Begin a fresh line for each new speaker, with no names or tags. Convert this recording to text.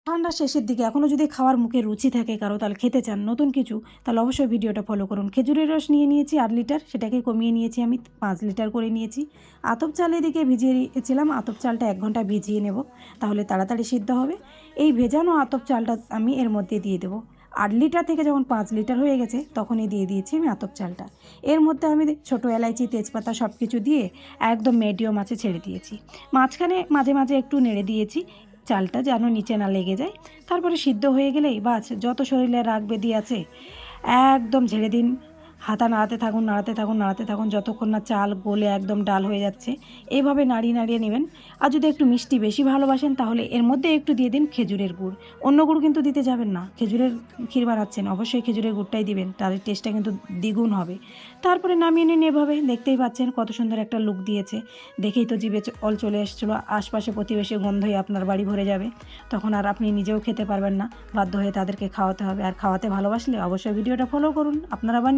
ঠান্ডার শেষের দিকে এখনও যদি খাওয়ার মুখে রুচি থাকে কারো, তাহলে খেতে চান নতুন কিছু, তাহলে অবশ্যই ভিডিওটা ফলো করুন। খেজুরের রস নিয়ে নিয়েছি 8 লিটার, সেটাকে কমিয়ে নিয়েছি আমি 5 লিটার করে নিয়েছি। আতপ চাল এদিকে ভিজিয়ে রেখেছিলাম, আতপ চালটা 1 ঘন্টা ভিজিয়ে নেব, তাহলে তাড়াতাড়ি সিদ্ধ হবে। এই ভেজানো আতপ চালটা আমি এর মধ্যে দিয়ে দেবো। 8 লিটার থেকে যখন 5 লিটার হয়ে গেছে তখনই দিয়ে দিয়েছি আমি আতপ চালটা। এর মধ্যে আমি ছোটো এলাইচি, তেজপাতা সব কিছু দিয়ে একদম মিডিয়াম আঁচে ছেড়ে দিয়েছি। মাঝখানে মাঝে মাঝে একটু নেড়ে দিয়েছি চালটা যেন নিচে না লেগে যায়। তারপরে সিদ্ধ হয়ে গেলেই বাস, যত শরীরে রাগ বেঁধে আছে একদম ঝেড়ে দিন। হাতা নাড়াতে থাকুন, নাড়াতে থাকুন, নাড়াতে থাকুন, যতক্ষণ না চাল গলে একদম ডাল হয়ে যাচ্ছে। এইভাবে নাড়িয়ে নাড়িয়ে নেবেন। আর যদি একটু মিষ্টি বেশি ভালোবাসেন তাহলে এর মধ্যে একটু দিয়ে দিন খেজুরের গুড়। অন্য গুড় কিন্তু দিতে যাবেন না। খেজুরের ক্ষীর বানাচ্ছেন, অবশ্যই খেজুরের গুড়টাই দিবেন, তার টেস্টটা কিন্তু দ্বিগুণ হবে। তারপরে নামিয়ে নিন। এভাবে দেখতেই পাচ্ছেন কত সুন্দর একটা লুক দিয়েছে। দেখেই তো জিভে জল চলে এসেছিলো। আশপাশে প্রতিবেশী গন্ধই আপনার বাড়ি ভরে যাবে। তখন আর আপনি নিজেও খেতে পারবেন না, বাধ্য হয়ে তাদেরকে খাওয়াতে হবে। আর খাওয়াতে ভালোবাসলে অবশ্যই ভিডিওটা ফলো করুন। আপনারা বানিয়ে